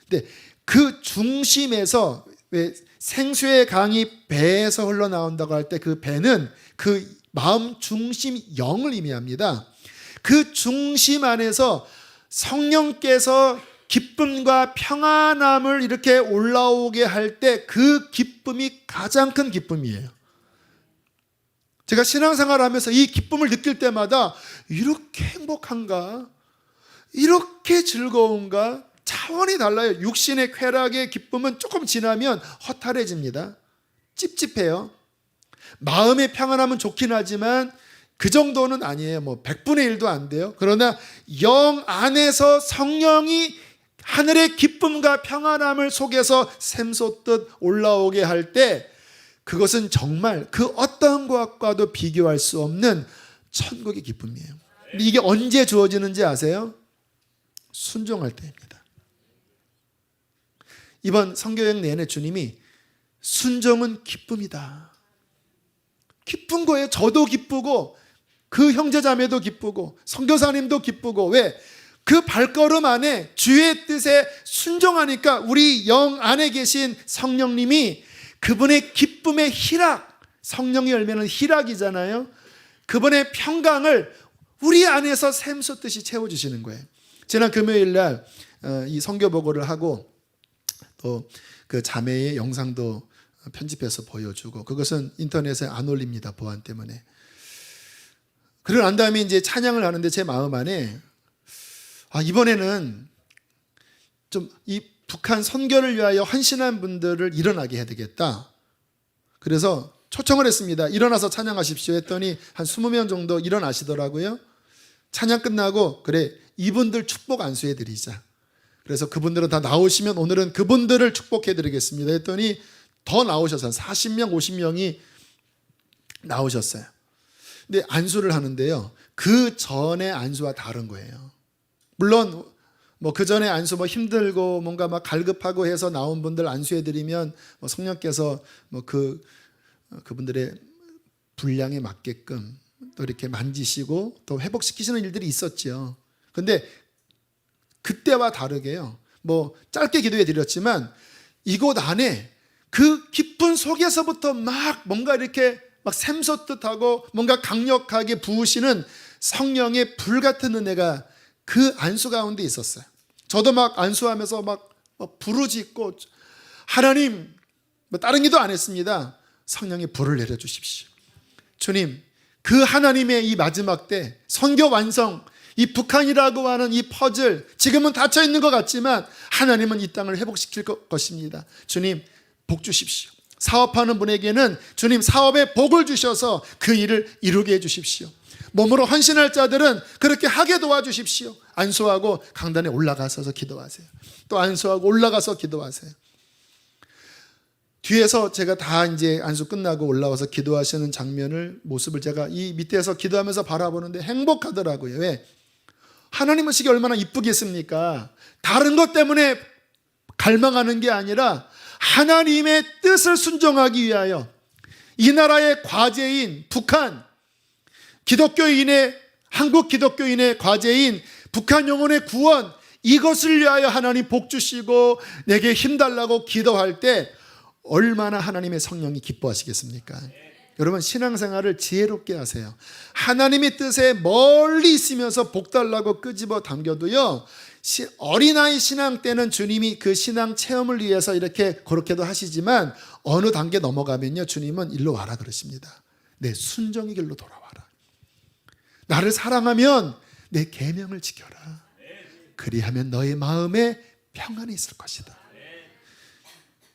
S1: 근데 그 중심에서, 왜 생수의 강이 배에서 흘러나온다고 할 때 그 배는 그 마음 중심 영을 의미합니다. 그 중심 안에서 성령께서 기쁨과 평안함을 이렇게 올라오게 할 때 그 기쁨이 가장 큰 기쁨이에요. 제가 신앙생활을 하면서 이 기쁨을 느낄 때마다 이렇게 행복한가? 이렇게 즐거운가? 차원이 달라요. 육신의 쾌락의 기쁨은 조금 지나면 허탈해집니다. 찝찝해요. 마음의 평안함은 좋긴 하지만 그 정도는 아니에요. 뭐 100분의 1도 안 돼요. 그러나 영 안에서 성령이 하늘의 기쁨과 평안함을 속에서 샘솟듯 올라오게 할 때, 그것은 정말 그 어떤 것과도 비교할 수 없는 천국의 기쁨이에요. 근데 이게 언제 주어지는지 아세요? 순종할 때입니다. 이번 선교여행 내내 주님이 순종은 기쁨이다. 기쁜 거예요. 저도 기쁘고 그 형제자매도 기쁘고 선교사님도 기쁘고. 왜? 그 발걸음 안에 주의 뜻에 순종하니까 우리 영 안에 계신 성령님이 그분의 기쁨의 희락, 성령의 열매는 희락이잖아요. 그분의 평강을 우리 안에서 샘솟듯이 채워주시는 거예요. 지난 금요일 날 이 선교 보고를 하고 또 그 자매의 영상도 편집해서 보여주고, 그것은 인터넷에 안 올립니다. 보안 때문에. 그러고 난 다음에 이제 찬양을 하는데 제 마음 안에 이번에는 좀 이 북한 선교를 위하여 헌신한 분들을 일어나게 해야 되겠다. 그래서 초청을 했습니다. 일어나서 찬양하십시오 했더니 한 20명 정도 일어나시더라고요. 찬양 끝나고 그래, 이분들 축복 안수해 드리자. 그래서 그분들은 다 나오시면 오늘은 그분들을 축복해 드리겠습니다 했더니 더 나오셔서 40명, 50명이 나오셨어요. 근데 안수를 하는데요, 그 전에 안수와 다른 거예요. 물론 뭐 그 전에 안수 뭐 힘들고 뭔가 막 갈급하고 해서 나온 분들 안수해 드리면 뭐 성령께서 뭐 그분들의 분량에 맞게끔 또 이렇게 만지시고 또 회복시키시는 일들이 있었죠. 근데 그때와 다르게요, 뭐 짧게 기도해 드렸지만 이곳 안에 그 깊은 속에서부터 막 뭔가 이렇게 막 샘솟듯하고 뭔가 강력하게 부으시는 성령의 불같은 은혜가 그 안수 가운데 있었어요. 저도 막 안수하면서 막 부르짖고, 하나님, 뭐 다른 기도 안 했습니다. 성령의 불을 내려주십시오. 주님, 그 하나님의 이 마지막 때 선교 완성, 이 북한이라고 하는 이 퍼즐, 지금은 닫혀 있는 것 같지만 하나님은 이 땅을 회복시킬 것입니다. 주님, 복 주십시오. 사업하는 분에게는 주님 사업에 복을 주셔서 그 일을 이루게 해 주십시오. 몸으로 헌신할 자들은 그렇게 하게 도와주십시오. 안수하고 강단에 올라가서 기도하세요. 또 안수하고 올라가서 기도하세요. 뒤에서 제가 다 이제 안수 끝나고 올라와서 기도하시는 장면을, 모습을 제가 이 밑에서 기도하면서 바라보는데 행복하더라고요. 왜? 하나님 의식이 얼마나 이쁘겠습니까? 다른 것 때문에 갈망하는 게 아니라 하나님의 뜻을 순종하기 위하여 이 나라의 과제인 북한, 한국 기독교인의 과제인 북한 영혼의 구원, 이것을 위하여 하나님 복 주시고 내게 힘달라고 기도할 때 얼마나 하나님의 성령이 기뻐하시겠습니까? 여러분, 신앙생활을 지혜롭게 하세요. 하나님의 뜻에 멀리 있으면서 복 달라고 끄집어 당겨도요, 어린아이 신앙 때는 주님이 그 신앙 체험을 위해서 이렇게 그렇게도 하시지만 어느 단계 넘어가면요, 주님은 일로 와라 그러십니다. 내 순종의 길로 돌아와라. 나를 사랑하면 내 계명을 지켜라. 그리하면 너의 마음에 평안이 있을 것이다.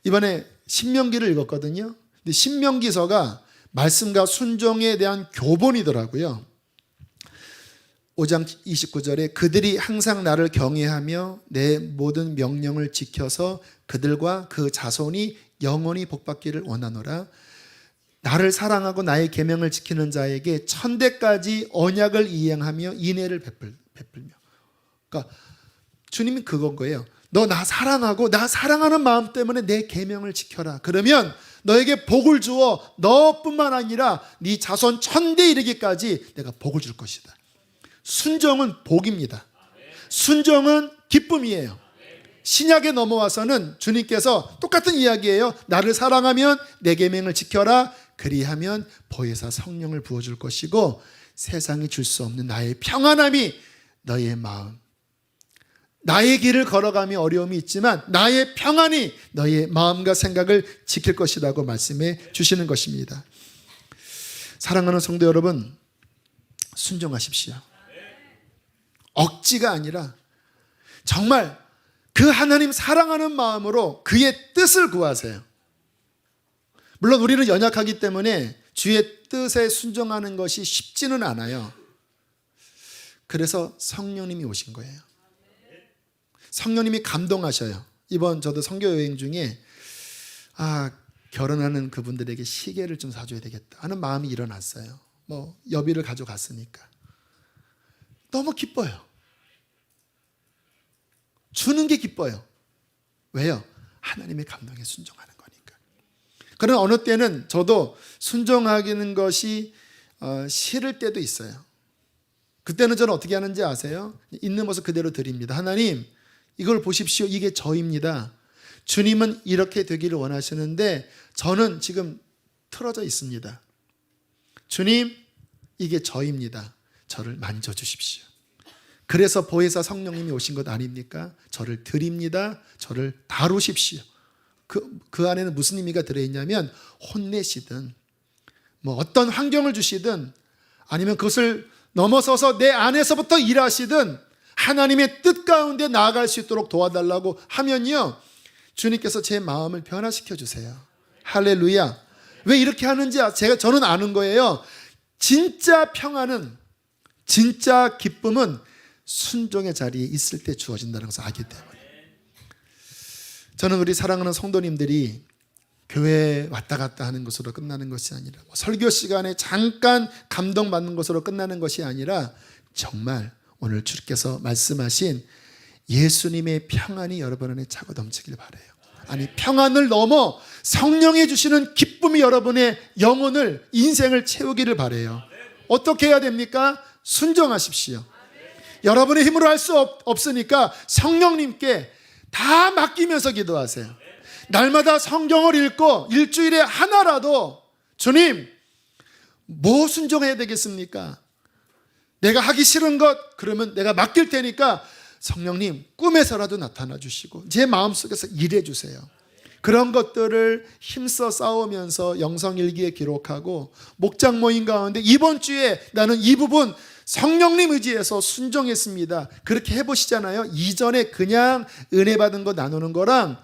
S1: 이번에 신명기를 읽었거든요. 근데 신명기서가 말씀과 순종에 대한 교본이더라고요. 5장 29절에 그들이 항상 나를 경외하며 내 모든 명령을 지켜서 그들과 그 자손이 영원히 복받기를 원하노라. 나를 사랑하고 나의 계명을 지키는 자에게 천대까지 언약을 이행하며 인애를 베풀며. 그러니까 주님이 그건 거예요. 너 나 사랑하고 나 사랑하는 마음 때문에 내 계명을 지켜라. 그러면 너에게 복을 주어 너뿐만 아니라 네 자손 천대 이르기까지 내가 복을 줄 것이다. 순종은 복입니다. 순종은 기쁨이에요. 신약에 넘어와서는 주님께서 똑같은 이야기예요. 나를 사랑하면 내 계명을 지켜라. 그리하면 보혜사 성령을 부어줄 것이고 세상이 줄 수 없는 나의 평안함이 너의 마음, 나의 길을 걸어가며 어려움이 있지만 나의 평안이 너의 마음과 생각을 지킬 것이라고 말씀해 주시는 것입니다. 사랑하는 성도 여러분, 순종하십시오. 억지가 아니라 정말 그 하나님 사랑하는 마음으로 그의 뜻을 구하세요. 물론 우리는 연약하기 때문에 주의 뜻에 순종하는 것이 쉽지는 않아요. 그래서 성령님이 오신 거예요. 성령님이 감동하셔요. 이번 저도 선교 여행 중에 결혼하는 그분들에게 시계를 좀 사줘야 되겠다 하는 마음이 일어났어요. 뭐 여비를 가져갔으니까. 너무 기뻐요. 주는 게 기뻐요. 왜요? 하나님의 감동에 순종하는 거니까. 그러나 어느 때는 저도 순종하기는 것이 싫을 때도 있어요. 그때는 저는 어떻게 하는지 아세요? 있는 모습 그대로 드립니다. 하나님, 이걸 보십시오. 이게 저입니다. 주님은 이렇게 되기를 원하시는데 저는 지금 틀어져 있습니다. 주님, 이게 저입니다. 저를 만져주십시오. 그래서 보혜사 성령님이 오신 것 아닙니까? 저를 드립니다. 저를 다루십시오. 그 안에는 무슨 의미가 들어있냐면 혼내시든 뭐 어떤 환경을 주시든 아니면 그것을 넘어서서 내 안에서부터 일하시든 하나님의 뜻 가운데 나아갈 수 있도록 도와달라고 하면요, 주님께서 제 마음을 변화시켜 주세요. 할렐루야. 왜 이렇게 하는지 저는 아는 거예요. 진짜 평안은, 진짜 기쁨은 순종의 자리에 있을 때 주어진다는 것을 알기 때문에. 저는 우리 사랑하는 성도님들이 교회에 왔다 갔다 하는 것으로 끝나는 것이 아니라 설교 시간에 잠깐 감동받는 것으로 끝나는 것이 아니라 정말 오늘 주께서 말씀하신 예수님의 평안이 여러분 안에 차고 넘치길 바라요. 아니, 평안을 넘어 성령이 주시는 기쁨이 여러분의 영혼을, 인생을 채우기를 바라요. 어떻게 해야 됩니까? 순종하십시오. 여러분의 힘으로 할 수 없으니까 성령님께 다 맡기면서 기도하세요. 날마다 성경을 읽고 일주일에 하나라도 주님, 뭐 순종해야 되겠습니까? 내가 하기 싫은 것, 그러면 내가 맡길 테니까 성령님 꿈에서라도 나타나 주시고 제 마음속에서 일해 주세요. 그런 것들을 힘써 싸우면서 영성일기에 기록하고 목장 모임 가운데 이번 주에 나는 이 부분 성령님 의지에서 순종했습니다. 그렇게 해보시잖아요. 이전에 그냥 은혜 받은 거 나누는 거랑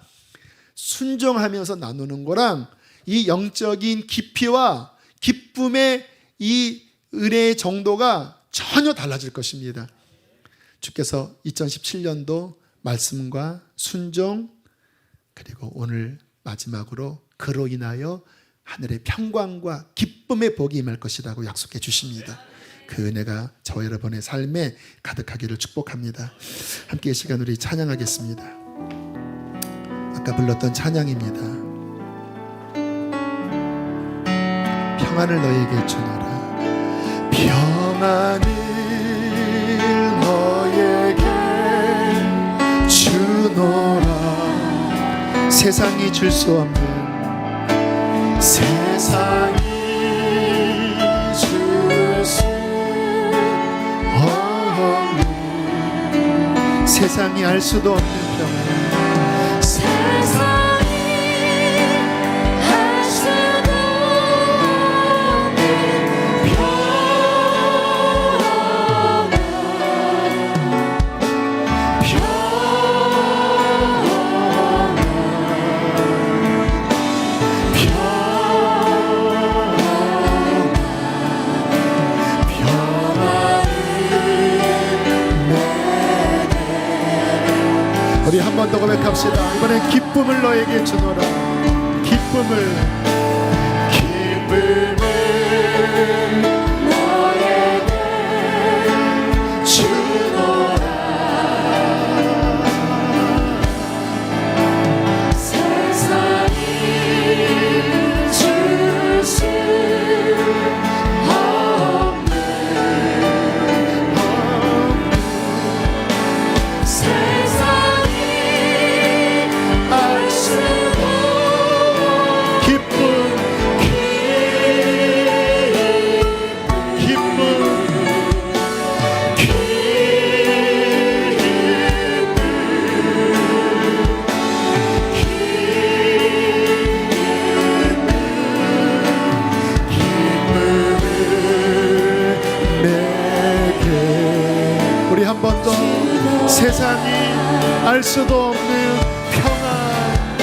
S1: 순종하면서 나누는 거랑 이 영적인 깊이와 기쁨의 이 은혜의 정도가 전혀 달라질 것입니다. 주께서 2017년도 말씀과 순종, 그리고 오늘 마지막으로 그로 인하여 하늘의 평강과 기쁨의 복이 임할 것이라고 약속해 주십니다. 그 은혜가 저와 여러분의 삶에 가득하기를 축복합니다. 함께 이 시간 우리 찬양하겠습니다. 아까 불렀던 찬양입니다. 평안을 너에게 주노라. 평안을 너에게 주노라. 세상이 줄 수 없는, 세상이 줄 수 없는, 세상이 알 수도 없는 평안,
S2: 세상이 알 수도 없는
S1: 우리 한 번 더 고백합시다. 이번엔 기쁨을 너에게 주노라. 기쁨을 너에게 주노라.
S2: 세상이 줄 수 없는 세상이 알 수도
S1: 기쁨, 우리 한 번 더 세상이 알 수도 없는 평안,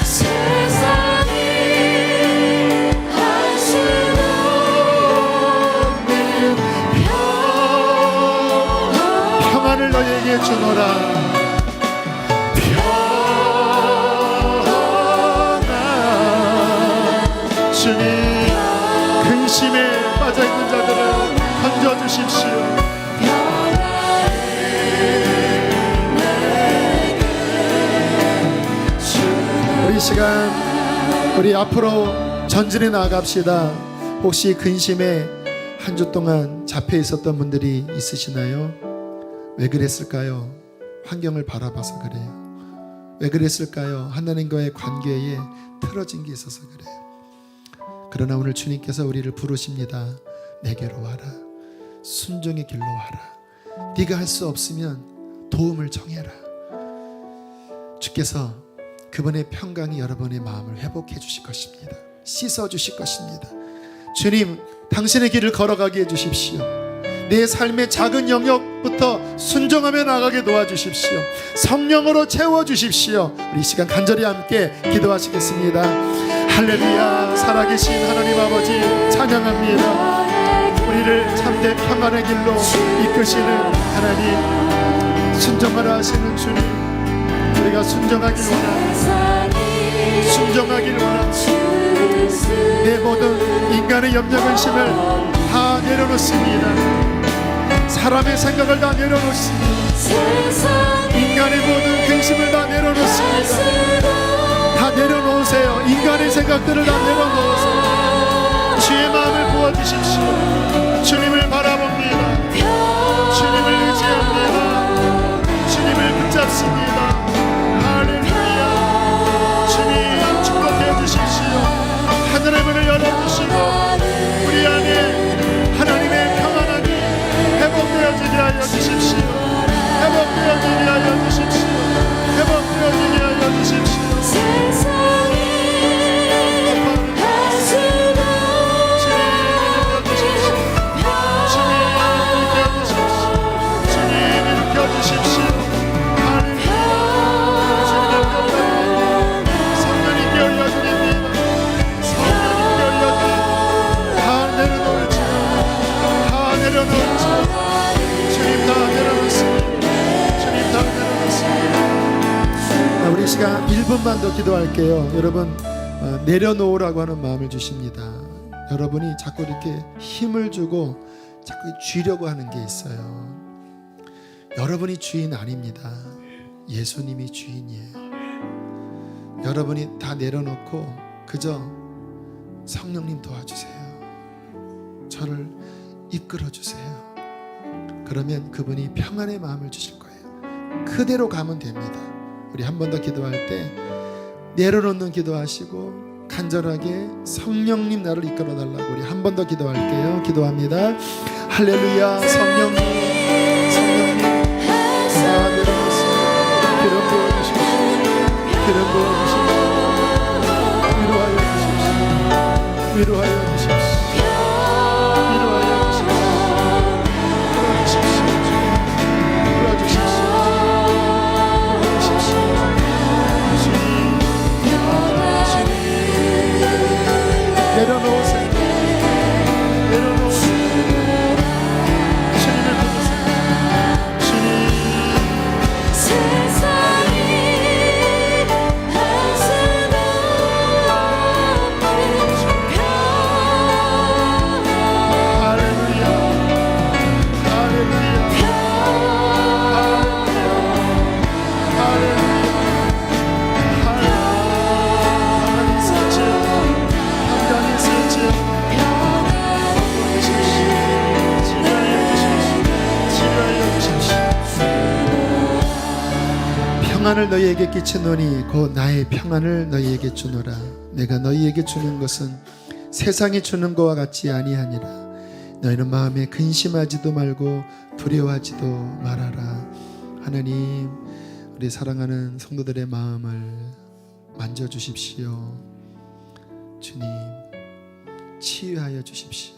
S2: 세상이 알 수도 없는
S1: 평안을 너에게 주노라. 평안, 주님 근심에 빠져있는 자들을 건져주십시오. 우리 시간 우리 앞으로 전진해 나아갑시다. 혹시 근심에 한 주 동안 잡혀 있었던 분들이 있으시나요? 왜 그랬을까요? 환경을 바라봐서 그래요. 왜 그랬을까요? 하나님과의 관계에 틀어진 게 있어서 그래요. 그러나 오늘 주님께서 우리를 부르십니다. 내게로 와라. 순종의 길로 와라. 네가 할 수 없으면 도움을 청해라. 주께서 그분의 평강이 여러분의 마음을 회복해 주실 것입니다. 씻어 주실 것입니다. 주님, 당신의 길을 걸어가게 해주십시오. 내 삶의 작은 영역부터 순종하며 나가게 도와주십시오. 성령으로 채워주십시오. 우리 이 시간 간절히 함께 기도하시겠습니다. 할렐루야. 살아계신 하나님 아버지 찬양합니다. 우리를 참된 평안의 길로 이끄시는 하나님, 순종하라 하시는 주님, 우리가 순종하길 원합니다. 순종하길 원합니다. 내 모든 인간의 염려 근심을 다 내려놓습니다. 사람의 생각을 다 내려놓습니다. 인간의 모든 근심을 다 내려놓습니다. 다 내려놓으세요. 인간의 생각들을 다 내려놓으세요. 주의 마음을 부어주십시오. 주님을 바라봅니다. 주님을 의지합니다. 주님을 붙잡습니다. 할렐루야. 주님 축복해 주십시오. 하늘의 문을 열어주시고 우리 안에 하나님의 평안함이 회복되어지게 하여 주십시오. 회복되어지게 하여 주십시오. 회복되어지게 하여 주십시오. 주님 시간 1분만 더 기도할게요. 여러분 내려놓으라고 하는 마음을 주십니다. 여러분이 자꾸 이렇게 힘을 주고 자꾸 쥐려고 하는 게 있어요. 여러분이 주인 아닙니다. 예수님이 주인이에요. 여러분이 다 내려놓고 그저 성령님 도와주세요. 저를 이끌어주세요. 그러면 그분이 평안의 마음을 주실 거예요. 그대로 가면 됩니다. 우리 한 번 더 기도할 때 내려놓는 기도하시고 간절하게 성령님 나를 이끌어 달라고 우리 한 번 더 기도할게요. 기도합니다. 할렐루야. 성령님 내려놓습니다. 기름 부어주십시오. 기름 부어주십시오. 위로하여 주십시오. 위로하여 주십시오. 위로하여 주십시오. 풀어주십시오. 풀어주십시오. 내려놓으세요. 내려놓으세요. 주님을 부르세요. 주님.
S2: 세상이 할수 없는
S1: 할렐루야. 할렐루야. 할렐루야. 하나님 있으시죠. 하나님 있으시죠. 치료하여 주십시오. 치료하여 주십시오. 평안을 너희에게 끼치노니 곧 나의 평안을 너희에게 주노라. 내가 너희에게 주는 것은 세상이 주는 것과 같지 아니하니라. 너희는 마음에 근심하지도 말고 두려워하지도 말아라. 하나님, 우리 사랑하는 성도들의 마음을 만져주십시오. 주님, 치유하여 주십시오.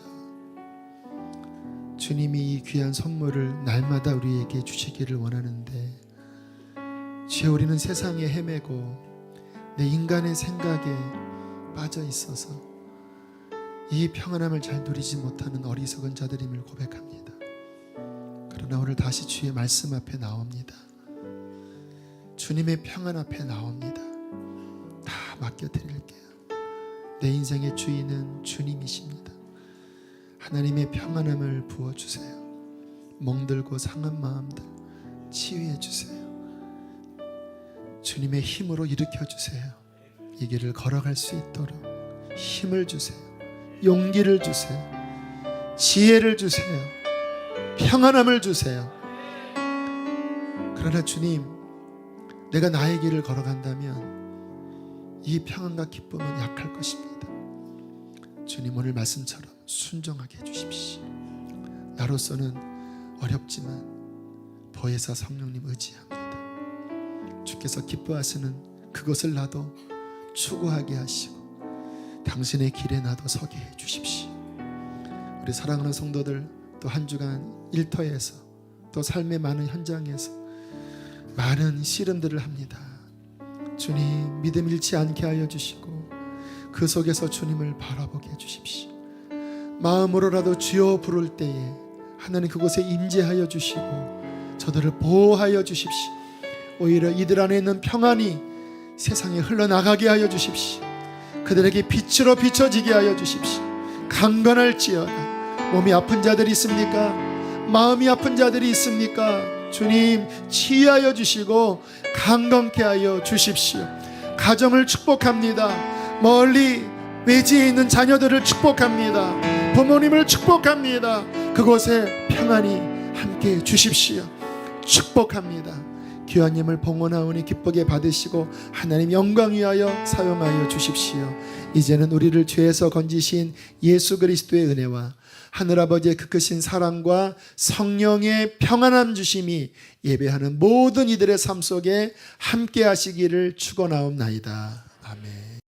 S1: 주님이 이 귀한 선물을 날마다 우리에게 주시기를 원하는데 주여, 우리는 세상에 헤매고 내 인간의 생각에 빠져 있어서 이 평안함을 잘 누리지 못하는 어리석은 자들임을 고백합니다. 그러나 오늘 다시 주의 말씀 앞에 나옵니다. 주님의 평안 앞에 나옵니다. 다 맡겨드릴게요. 내 인생의 주인은 주님이십니다. 하나님의 평안함을 부어주세요. 멍들고 상한 마음들 치유해 주세요. 주님의 힘으로 일으켜주세요. 이 길을 걸어갈 수 있도록 힘을 주세요. 용기를 주세요. 지혜를 주세요. 평안함을 주세요. 그러나 주님, 내가 나의 길을 걸어간다면 이 평안과 기쁨은 약할 것입니다. 주님, 오늘 말씀처럼 순종하게 해주십시오. 나로서는 어렵지만 보혜사 성령님 의지합니다. 주께서 기뻐하시는 그것을 나도 추구하게 하시고 당신의 길에 나도 서게 해주십시오. 우리 사랑하는 성도들, 또 한 주간 일터에서 또 삶의 많은 현장에서 많은 씨름들을 합니다. 주님, 믿음 잃지 않게 하여 주시고 그 속에서 주님을 바라보게 해주십시오. 마음으로라도 주여 부를 때에 하나님 그곳에 임재하여 주시고 저들을 보호하여 주십시오. 오히려 이들 안에 있는 평안이 세상에 흘러나가게 하여 주십시오. 그들에게 빛으로 비춰지게 하여 주십시오. 강건할지어다. 몸이 아픈 자들이 있습니까? 마음이 아픈 자들이 있습니까? 주님, 치유하여 주시고 강건케 하여 주십시오. 가정을 축복합니다. 멀리 외지에 있는 자녀들을 축복합니다. 부모님을 축복합니다. 그곳에 평안이 함께 주십시오. 축복합니다. 귀하님을 봉헌하오니 기쁘게 받으시고 하나님 영광 위하여 사용하여 주십시오. 이제는 우리를 죄에서 건지신 예수 그리스도의 은혜와 하늘아버지의 그 크신 사랑과 성령의 평안함 주심이 예배하는 모든 이들의 삶 속에 함께 하시기를 축원하옵나이다. 아멘.